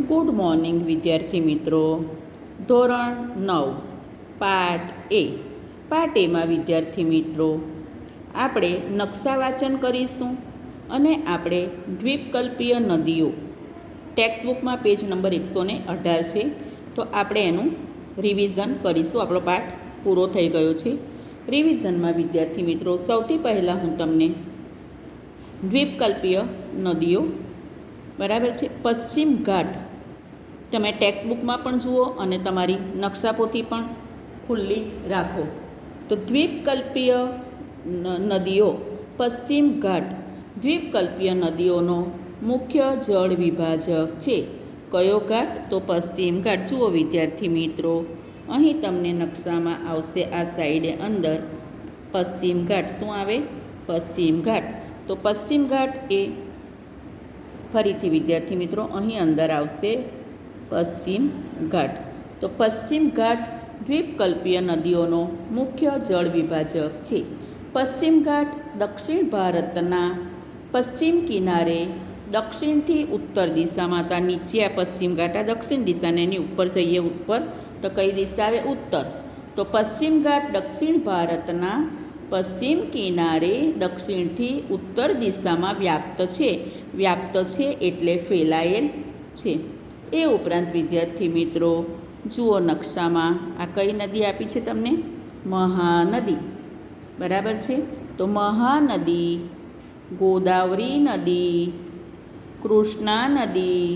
Good morning વિદ્યાર્થી મિત્રો. ધોરણ 9 પાઠ એ. પાઠ એમાં વિદ્યાર્થી મિત્રો આપણે નકશા વાંચન કરીશું અને આપણે દ્વીપકલ્પીય નદીઓ ટેક્સ્ટબુકમાં પેજ નંબર 118 છે, તો આપણે એનું રિવિઝન કરીશું. આપણો પાઠ પૂરો થઈ ગયો છે. રિવિઝનમાં વિદ્યાર્થી મિત્રો સૌથી પહેલાં હું તમને દ્વીપકલ્પીય નદીઓ બરાબર છે પશ્ચિમ ઘાટ તમે ટેક્સ્ટબુકમાં પણ જુઓ અને તમારી નકશાપોથી પણ ખુલ્લી રાખો. તો દ્વીપકલ્પીય નદીઓ પશ્ચિમ ઘાટ દ્વીપકલ્પીય નદીઓનો મુખ્ય જળ વિભાજક છે. કયો ઘાટ? તો પશ્ચિમ ઘાટ. જુઓ વિદ્યાર્થી મિત્રો, અહીં તમને નકશામાં આવશે આ સાઈડે અંદર પશ્ચિમ ઘાટ. શું આવે? પશ્ચિમ ઘાટ. તો પશ્ચિમ ઘાટ એ ફરીથી વિદ્યાર્થી મિત્રો અહીં અંદર આવશે પશ્ચિમ ઘાટ. તો પશ્ચિમ ઘાટ દ્વીપકલ્પીય નદીઓનો મુખ્ય જળ વિભાજક છે. પશ્ચિમ ઘાટ દક્ષિણ ભારતના પશ્ચિમ કિનારે દક્ષિણથી ઉત્તર દિશામાં હતા. નીચે આ પશ્ચિમ ઘાટ આ દક્ષિણ દિશાને એની ઉપર જઈએ ઉપર તો કઈ દિશા આવે? ઉત્તર. તો પશ્ચિમ ઘાટ દક્ષિણ ભારતના પશ્ચિમ કિનારે દક્ષિણથી ઉત્તર દિશામાં વ્યાપ્ત છે એટલે ફેલાયેલ છે. એ ઉપરાંત વિદ્યાર્થી મિત્રો જુઓ નકશામાં આ કઈ નદી આપી છે તમને? મહાનદી. બરાબર છે. તો મહાનદી, ગોદાવરી નદી, કૃષ્ણા નદી,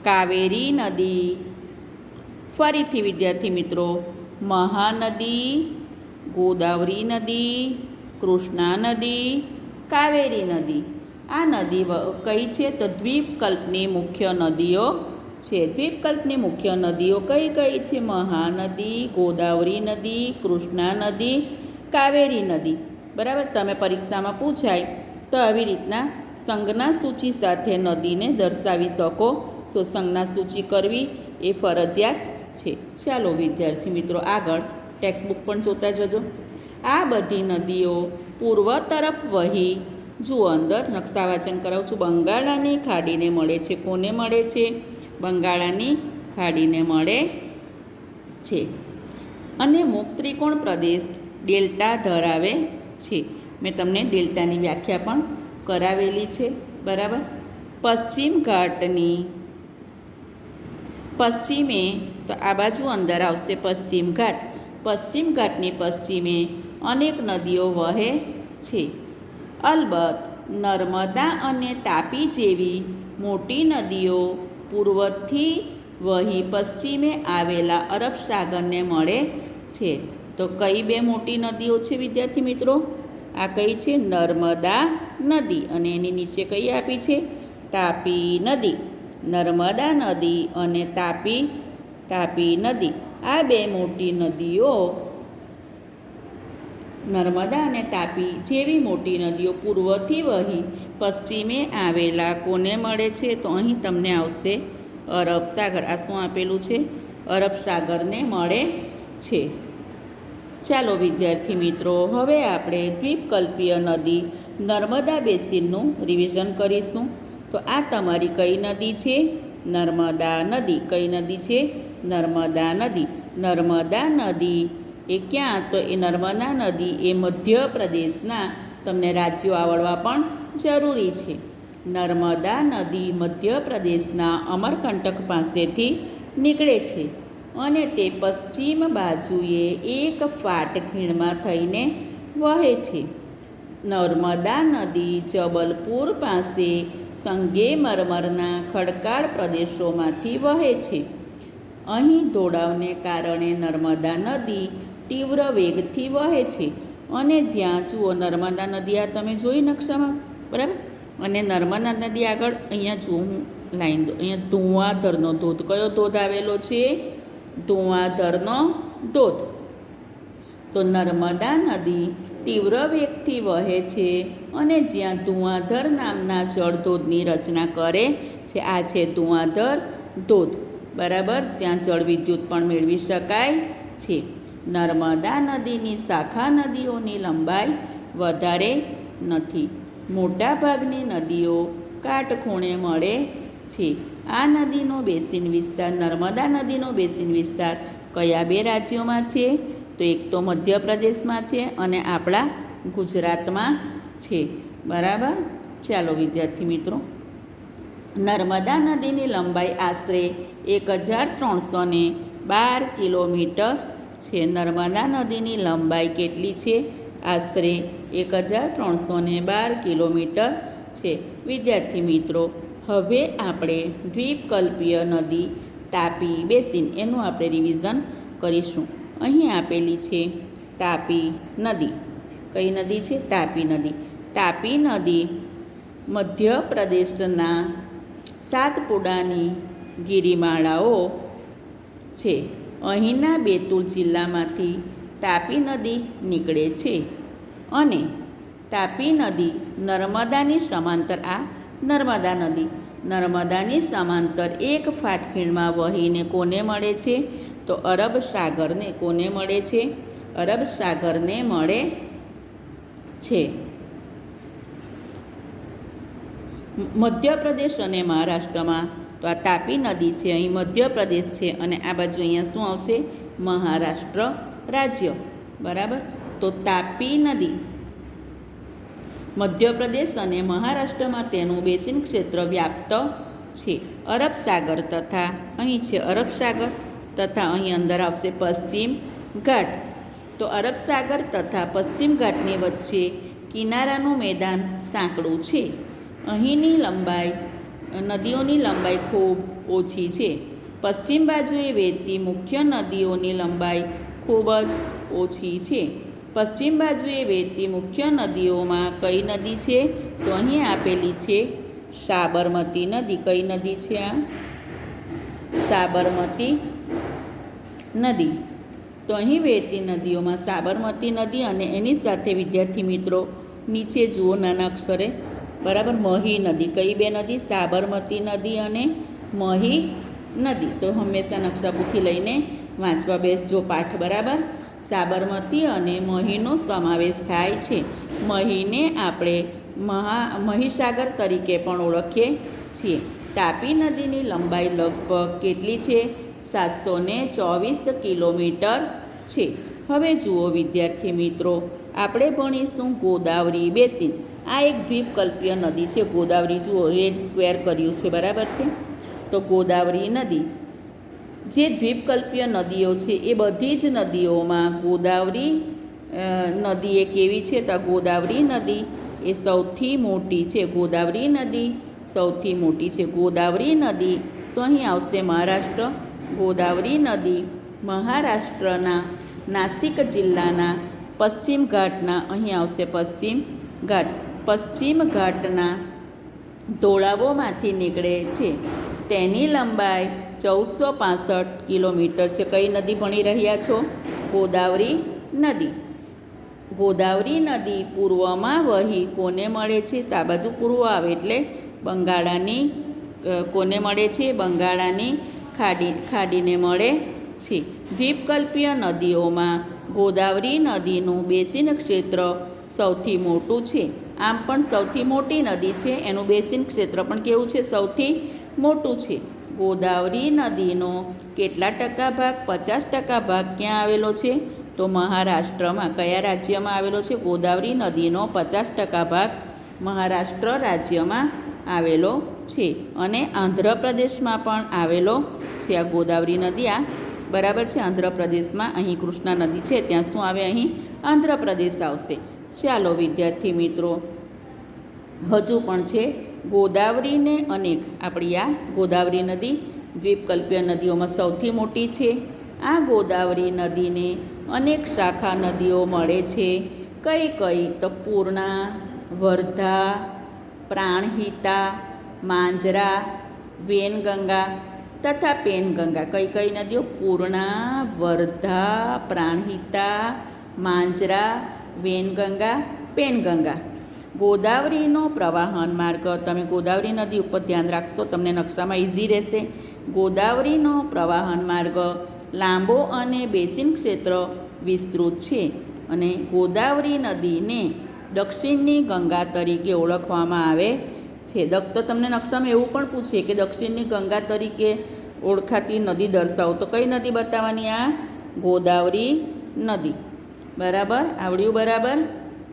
કાવેરી નદી. ફરીથી વિદ્યાર્થી મિત્રો મહાનદી, ગોદાવરી નદી, કૃષ્ણા નદી, કાવેરી નદી. આ નદી કઈ છે? તો દ્વીપકલ્પની મુખ્ય નદીઓ છે. દ્વીપકલ્પની મુખ્ય નદીઓ કઈ કઈ છે? મહાનદી, ગોદાવરી નદી, કૃષ્ણા નદી, કાવેરી નદી. બરાબર. તમે પરીક્ષામાં પૂછાય તો આવી રીતના સંજ્ઞા સૂચિ સાથે નદીને દર્શાવી શકો. તો સંજ્ઞા સૂચિ કરવી એ ફરજિયાત છે. ચાલો વિદ્યાર્થી મિત્રો આગળ ટેક્સ્ટબુક પણ જોતા જજો. આ બધી નદીઓ પૂર્વ તરફ વહી, જુઓ અંદર નકશા વાંચન કરાવું છું, બંગાળાની ખાડીને મળે છે. કોને મળે છે? બંગાળાની ખાડીને મળે છે અને મુક્ત ત્રિકોણ પ્રદેશ ડેલ્ટા ધરાવે છે. મેં તમને ડેલ્ટાની વ્યાખ્યા પણ કરાવેલી છે. બરાબર. પશ્ચિમ ઘાટની પશ્ચિમે, તો આ બાજુ અંદર આવશે પશ્ચિમ ઘાટ. પશ્ચિમ ઘાટની પશ્ચિમે અનેક નદીઓ વહે છે. અલબત્ત નર્મદા અને તાપી જેવી મોટી નદીઓ પૂર્વથી વહી પશ્ચિમે આવેલા અરબ સાગરને મળે છે. તો કઈ બે મોટી નદીઓ છે વિદ્યાર્થી મિત્રો? આ કઈ છે? નર્મદા નદી અને એની નીચે કઈ આપી છે? તાપી નદી. નર્મદા નદી અને તાપી નદી. આ બે મોટી નદીઓ નર્મદા અને તાપી જેવી મોટી નદીઓ પૂર્વથી વહી પશ્ચિમે આવેલા કોને મળે છે? તો અહીં તમને આવશે અરબ સાગર. આ શું આપેલું છે? અરબ સાગરને મળે છે. ચાલો વિદ્યાર્થી મિત્રો હવે આપણે દ્વીપકલ્પીય નદી નર્મદા બેસિનનું રિવિઝન કરીશું. તો આ તમારી કઈ નદી છે? નર્મદા નદી. કઈ નદી છે? નર્મદા નદી. નર્મદા નદી એ ક્યાં? તો એ નર્મદા નદી એ મધ્યપ્રદેશના, તમને રાજ્યો આવડવા પણ જરૂરી છે. નર્મદા નદી મધ્યપ્રદેશના અમરકંટક પાસેથી નીકળે છે અને તે પશ્ચિમ બાજુએ એક ફાટ ખીણમાં થઈને વહે છે. નર્મદા નદી જબલપુર પાસે સંગેમરમરના ખડકાળ પ્રદેશોમાંથી વહે છે. અહીં ઢોળાવને કારણે નર્મદા નદી તીવ્ર વેગથી વહે છે અને જ્યાં જુઓ નર્મદા નદી આ તમે જોઈ નકશામાં. બરાબર. અને નર્મદા નદી આગળ અહીંયા જુઓ હું લાઈન દો. અહીંયા ધુવાધરનો ધોધ. કયો ધોધ આવેલો છે? ધુવાધરનો ધોધ. તો નર્મદા નદી તીવ્ર વેગથી વહે છે અને જ્યાં ધુવાધર નામના જળધોધની રચના કરે છે, આ છે ધુવાધર ધોધ. બરાબર. ત્યાં જળ વિદ્યુત પણ મેળવી શકાય છે. નર્મદા નદીની શાખા નદીઓની લંબાઈ વધારે નથી. મોટાભાગની નદીઓ કાટખૂણે મળે છે. આ નદીનો બેસિન વિસ્તાર, નર્મદા નદીનો બેસિન વિસ્તાર કયા બે રાજ્યોમાં છે? તો એક તો મધ્યપ્રદેશમાં છે અને આપણા ગુજરાતમાં છે. બરાબર. ચાલો વિદ્યાર્થી મિત્રો, નર્મદા નદીની લંબાઈ આશરે 1312 કિલોમીટર છે. નર્મદા નદીની લંબાઈ કેટલી છે? આશરે 1312 કિલોમીટર છે. વિદ્યાર્થી મિત્રો, હવે આપણે દ્વીપકલ્પીય નદી તાપી બેસિન એનું આપણે રિવિઝન કરીશું. અહીં આપેલી છે તાપી નદી. કઈ નદી છે? તાપી નદી. તાપી નદી મધ્યપ્રદેશના સાતપુડાની ગિરિમાળાઓ છે. અહીંના બેતુલ જિલ્લામાંથી તાપી નદી નીકળે છે અને તાપી નદી નર્મદાની સમાંતર, આ નર્મદા નદી નર્મદાની સમાંતર એક ફાટખીણમાં વહીને કોને મળે છે? તો અરબ સાગરને. કોને મળે છે? અરબ સાગરને મળે છે. મધ્યપ્રદેશ અને મહારાષ્ટ્રમાં તો આ તાપી નદી છે, અહીં મધ્યપ્રદેશ છે અને આ બાજુ અહીંયા શું આવશે? મહારાષ્ટ્ર રાજ્ય. બરાબર. તો તાપી નદી મધ્યપ્રદેશ અને મહારાષ્ટ્રમાં તેનું બેસિન ક્ષેત્ર વ્યાપ્ત છે. અરબ સાગર તથા અહીં છે અરબ સાગર તથા અહીં અંદર આવશે પશ્ચિમ ઘાટ. તો અરબ સાગર તથા પશ્ચિમ ઘાટની વચ્ચે કિનારાનું મેદાન સાંકડું છે. અહીંની લંબાઈ, નદીઓની લંબાઈ ખૂબ ઓછી છે. પશ્ચિમ બાજુએ વહેતી મુખ્ય નદીઓની લંબાઈ ખૂબ જ ઓછી છે. પશ્ચિમ બાજુએ વહેતી મુખ્ય નદીઓમાં કઈ નદી છે? તો અહીં આપેલી છે સાબરમતી નદી. કઈ નદી છે આ? સાબરમતી નદી. તો અહીં વહેતી નદીઓમાં સાબરમતી નદી અને એની સાથે વિદ્યાર્થી મિત્રો નીચે જુઓ નાના અક્ષરે, બરાબર, મહી નદી. કઈ બે નદી? સાબરમતી નદી અને મહી નદી. તો હંમેશા નકશાપુથી લઈને વાંચવા બેસજો પાઠ. બરાબર. સાબરમતી અને મહીનો સમાવેશ થાય છે. મહીને આપણે મહીસાગર તરીકે પણ ઓળખીએ છીએ. તાપી નદીની લંબાઈ લગભગ કેટલી છે? 724 કિલોમીટર છે. હવે જુઓ વિદ્યાર્થી મિત્રો, આપણે ભણીશું ગોદાવરી બેસિન. આ એક દ્વીપકલ્પીય નદી છે. ગોદાવરી જુઓ, રેડ સ્ક્વેર કર્યું છે. બરાબર છે. તો ગોદાવરી નદી, જે દ્વીપકલ્પીય નદીઓ છે એ બધી જ નદીઓમાં ગોદાવરી નદી એ કેવી છે? તો ગોદાવરી નદી એ સૌથી મોટી છે. ગોદાવરી નદી સૌથી મોટી છે. ગોદાવરી નદી તો અહીં આવશે મહારાષ્ટ્ર. ગોદાવરી નદી મહારાષ્ટ્રના નાસિક જિલ્લાના પશ્ચિમ ઘાટના, અહીં આવશે પશ્ચિમ ઘાટ, પશ્ચિમ ઘાટના ઢોળાવોમાંથી નીકળે છે. તેની લંબાઈ 1465 કિલોમીટર છે. કઈ નદી ભણી રહ્યા છો? ગોદાવરી નદી. ગોદાવરી નદી પૂર્વમાં વહી કોને મળે છે? તો આ બાજુ પૂર્વ આવે એટલે બંગાળાની, કોને મળે છે? બંગાળાની ખાડીને મળે છે. દ્વીપકલ્પીય નદીઓમાં ગોદાવરી નદીનું બેસિન ક્ષેત્ર સૌથી મોટું છે. આમ પણ સૌથી મોટી નદી છે, એનું બેસિન ક્ષેત્ર પણ કેવું છે? સૌથી મોટું છે. ગોદાવરી નદીનો કેટલા ટકા ભાગ? 50% ભાગ ક્યાં આવેલો છે? તો મહારાષ્ટ્રમાં. કયા રાજ્યમાં આવેલો છે? ગોદાવરી નદીનો 50% ભાગ મહારાષ્ટ્ર રાજ્યમાં આવેલો છે અને આંધ્રપ્રદેશમાં પણ આવેલો છે આ ગોદાવરી નદી. આ બરાબર છે, આંધ્રપ્રદેશમાં. અહીં કૃષ્ણા નદી છે, ત્યાં શું આવે? અહીં આંધ્રપ્રદેશ આવશે. ચાલો વિદ્યાર્થી મિત્રો, હજુ પણ છે ગોદાવરીને અનેક, આપણી આ ગોદાવરી નદી દ્વીપકલ્પીય નદીઓમાં સૌથી મોટી છે. આ ગોદાવરી નદીને અનેક શાખા નદીઓ મળે છે. કઈ કઈ? તો પૂર્ણા, વર્ધા, પ્રાણહિતા, માંજરા, વેનગંગા તથા પેનગંગા. કઈ કઈ નદીઓ? પૂર્ણા, વર્ધા, પ્રાણહિતા, માંજરા, વેનગંગા, પેનગંગા. ગોદાવરીનો પ્રવાહન માર્ગ, તમે ગોદાવરી નદી ઉપર ધ્યાન રાખશો, તમને નકશામાં ઇઝી રહેશે. ગોદાવરીનો પ્રવાહન માર્ગ લાંબો અને બેસિન ક્ષેત્ર વિસ્તૃત છે અને ગોદાવરી નદીને દક્ષિણની ગંગા તરીકે ઓળખવામાં આવે છે. તો તમને નકશામાં એવું પણ પૂછે કે દક્ષિણની ગંગા તરીકે ઓળખાતી નદી દર્શાવો, તો કઈ નદી બતાવવાની? આ ગોદાવરી નદી. બરાબર, આવડ્યું? બરાબર.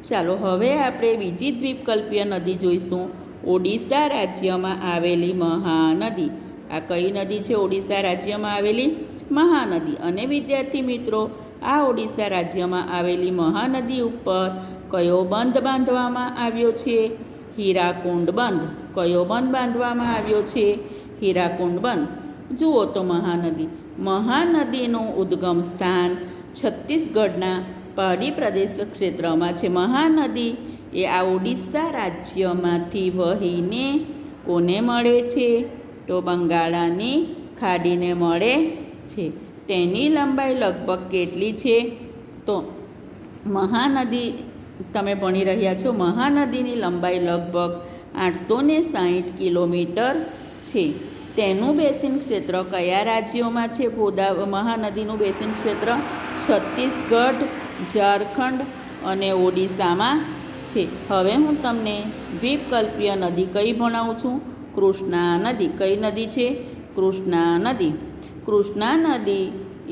ચાલો હવે આપણે બીજી દ્વીપકલ્પીય નદી જોઈશું, ઓડિશા રાજ્યમાં આવેલી મહાનદી. આ કઈ નદી છે? ઓડિશા રાજ્યમાં આવેલી મહાનદી. અને વિદ્યાર્થી મિત્રો, આ ઓડિશા રાજ્યમાં આવેલી મહાનદી ઉપર કયો બંધ બાંધવામાં આવ્યો છે? હીરાકુંડ બંધ. કયો બંધ બાંધવામાં આવ્યો છે? હીરાકુંડ બંધ. જુઓ તો મહાનદીનું ઉદ્ગમ સ્થાન છત્તીસગઢના પહાડી પ્રદેશ ક્ષેત્રમાં છે. મહાનદી એ આ ઓડિશા રાજ્યમાંથી વહીને કોને મળે છે? તો બંગાળાની ખાડીને મળે છે. તેની લંબાઈ લગભગ કેટલી છે? તો મહાનદી તમે ભણી રહ્યા છો, મહાનદીની લંબાઈ લગભગ 860 કિલોમીટર છે. તેનું બેસિન ક્ષેત્ર કયા રાજ્યોમાં છે? મહાનદીનું બેસિન ક્ષેત્ર છત્તીસગઢ, ઝારખંડ અને ઓડિશામાં છે. હવે હું તમને દ્વીપકલ્પીય નદી કઈ ભણાવું છું? કૃષ્ણા નદી. કઈ નદી છે? કૃષ્ણા નદી. કૃષ્ણા નદી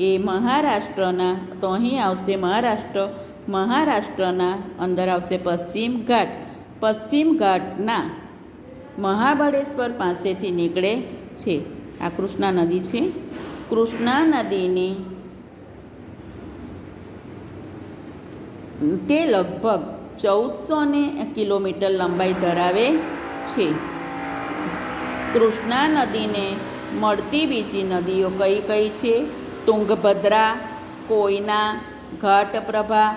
એ મહારાષ્ટ્રના, તો અહીં આવશે મહારાષ્ટ્રના અંદર આવશે પશ્ચિમ ઘાટ. પશ્ચિમ ઘાટના મહાબળેશ્વર પાસેથી નીકળે છે. આ કૃષ્ણા નદી છે. કૃષ્ણા નદીની તે લગભગ 1400 કિલોમીટર લંબાઈ ધરાવે છે. કૃષ્ણા નદીને મળતી બીજી નદીઓ કઈ કઈ છે? તુંગભદ્રા, કોયના, ઘાટપ્રભા,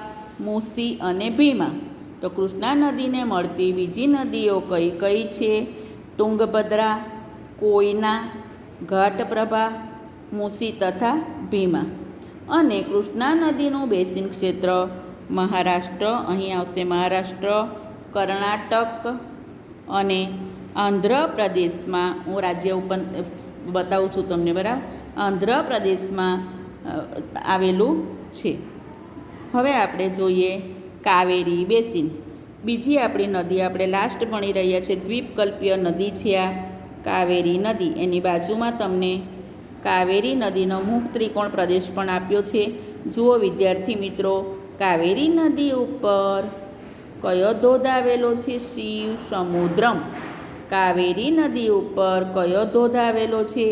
મૂસી અને ભીમા. તો કૃષ્ણા નદીને મળતી બીજી નદીઓ કઈ કઈ છે? તુંગભદ્રા, કોયના, ઘાટપ્રભા, મૂસી તથા ભીમા. અને કૃષ્ણા નદીનું બેસિન ક્ષેત્ર મહારાષ્ટ્ર, અહીં આવશે મહારાષ્ટ્ર, કર્ણાટક અને આંધ્રપ્રદેશમાં, હું રાજ્ય ઉપર બતાવું છું તમને, બરાબર, આંધ્રપ્રદેશમાં આવેલું છે. હવે આપણે જોઈએ કાવેરી બેસિન. બીજી આપણી નદી આપણે લાસ્ટ ભણી રહ્યા છે, દ્વીપકલ્પીય નદી છે આ કાવેરી નદી. એની બાજુમાં તમને કાવેરી નદીનો મુખ ત્રિકોણ પ્રદેશ પણ આપ્યો છે. જુઓ વિદ્યાર્થી મિત્રો, કાવેરી નદી ઉપર કયો ધોધ આવેલો છે? શિવ સમુદ્રમ. કાવેરી નદી ઉપર કયો ધોધ આવેલો છે?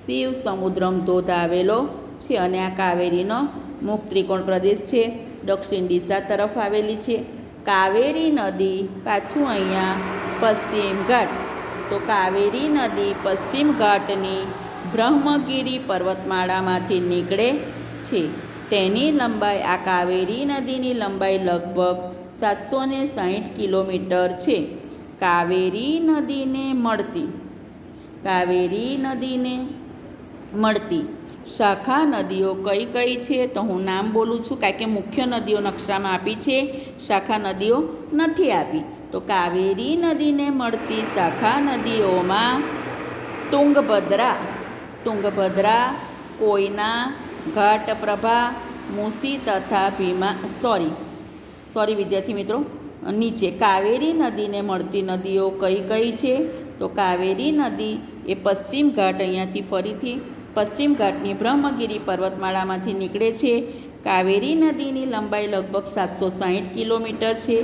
શિવ સમુદ્રમ ધોધ આવેલો છે. અને આ કાવેરીનો મુખ ત્રિકોણ પ્રદેશ છે, દક્ષિણ દિશા તરફ આવેલી છે. કાવેરી નદી પાછું અહીંયા પશ્ચિમ ઘાટ. તો કાવેરી નદી પશ્ચિમ ઘાટની બ્રહ્મગીરી પર્વતમાળામાંથી નીકળે છે. તેની લંબાઈ, આ કાવેરી નદીની લંબાઈ લગભગ 760 કિલોમીટર છે. કાવેરી નદીને મળતી શાખા નદીઓ કઈ કઈ છે? તો હું નામ બોલું છું, કારણ કે મુખ્ય નદીઓ નકશામાં આપી છે, શાખા નદીઓ નથી આપી. તો કાવેરી નદીને મળતી શાખા નદીઓમાં તુંગભદ્રા, કોયના, ઘાટપ્રભા, મૂસી તથા ભીમા. સોરી વિદ્યાર્થી મિત્રો, નીચે કાવેરી નદીને મળતી નદીઓ કઈ કઈ છે? તો કાવેરી નદી એ પશ્ચિમ ઘાટ, અહીંયાથી ફરીથી પશ્ચિમ ઘાટની બ્રહ્મગીરી પર્વતમાળામાંથી નીકળે છે. કાવેરી નદીની લંબાઈ લગભગ 760 કિલોમીટર છે.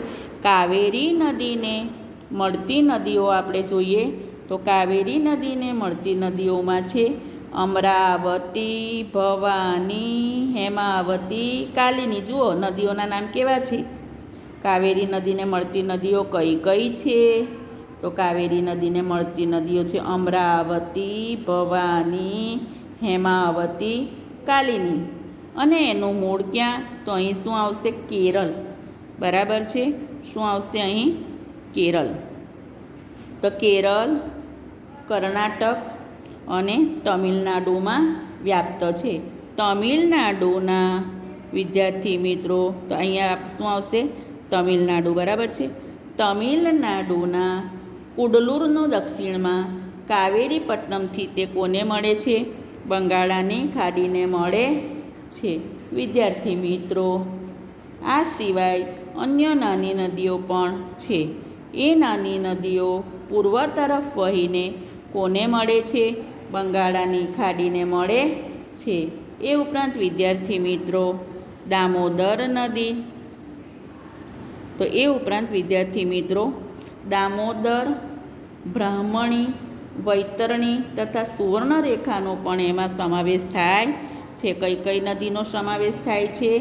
કાવેરી નદીને મળતી નદીઓ આપણે જોઈએ તો કાવેરી નદીને મળતી નદીઓમાં છે અમરાવતી, ભવાની, હેમાવતી, કાલિની. જુઓ નદીઓના નામ કેવા છે. કાવેરી નદીને મળતી નદીઓ કઈ કઈ છે? તો કાવેરી નદીને મળતી નદીઓ છે અમરાવતી, ભવાની, હેમાવતી, કાલિની. અને એનું મૂળ ક્યાં? તો અહીં શું આવશે? કેરળ. બરાબર છે, શું આવશે અહીં? કેરળ. તો કેરળ, કર્ણાટક અને તમિલનાડુમાં વ્યાપ્ત છે. તમિલનાડુના વિદ્યાર્થી મિત્રો, તો અહીંયા શું આવશે? તમિલનાડુ. બરાબર છે. તમિલનાડુના કુડલુરનો દક્ષિણમાં કાવેરીપટ્ટનમથી તે કોને મળે છે? બંગાળાની ખાડીને મળે છે. વિદ્યાર્થી મિત્રો, આ સિવાય અન્ય નાની નદીઓ પણ છે. એ નાની નદીઓ પૂર્વ તરફ વહીને કોને મળે છે? બંગાળાની ખાડીને મળે છે. એ ઉપરાંત વિદ્યાર્થી મિત્રો દામોદર નદી, તો એ ઉપરાંત વિદ્યાર્થી મિત્રો દામોદર, બ્રાહ્મણી, વૈતરણી તથા સુવર્ણરેખાનો પણ એમાં સમાવેશ થાય છે. કઈ કઈ નદીનો સમાવેશ થાય છે?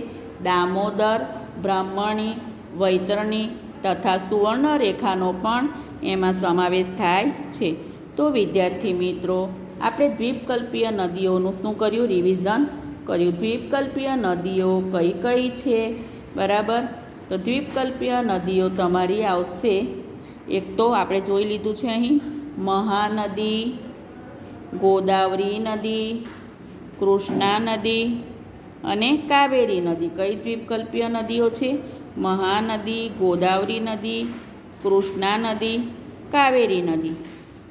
દામોદર, બ્રાહ્મણી, વૈતરણી તથા સુવર્ણરેખાનો પણ એમાં સમાવેશ થાય છે. તો વિદ્યાર્થી મિત્રો આપણે દ્વીપકલ્પીય નદીઓનું શું કર્યું? રિવિઝન કર્યું. દ્વીપકલ્પીય નદીઓ કઈ કઈ છે? બરાબર. તો દ્વીપકલ્પીય નદીઓ તમારી આવશે, એક તો આપણે જોઈ લીધું છે અહીં, મહાનદી, ગોદાવરી નદી, કૃષ્ણા નદી અને કાવેરી નદી. કઈ દ્વીપકલ્પીય નદીઓ છે? મહાનદી, ગોદાવરી નદી, કૃષ્ણા નદી, કાવેરી નદી.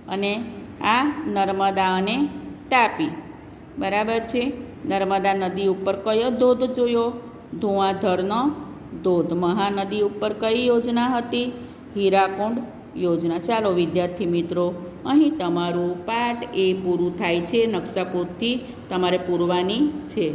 અને આ નર્મદા અને તાપી. બરાબર છે. નર્મદા નદી ઉપર કયો ધોધ જોયો? ધુઆંધરનો ધોધ. મહાનદી ઉપર કઈ યોજના હતી? હીરાકુંડ યોજના. ચાલો વિદ્યાર્થી મિત્રો, અહીં તમારું પાઠ એ પૂરું થાય છે. નકશાપોથી તમારે પૂરવાની છે.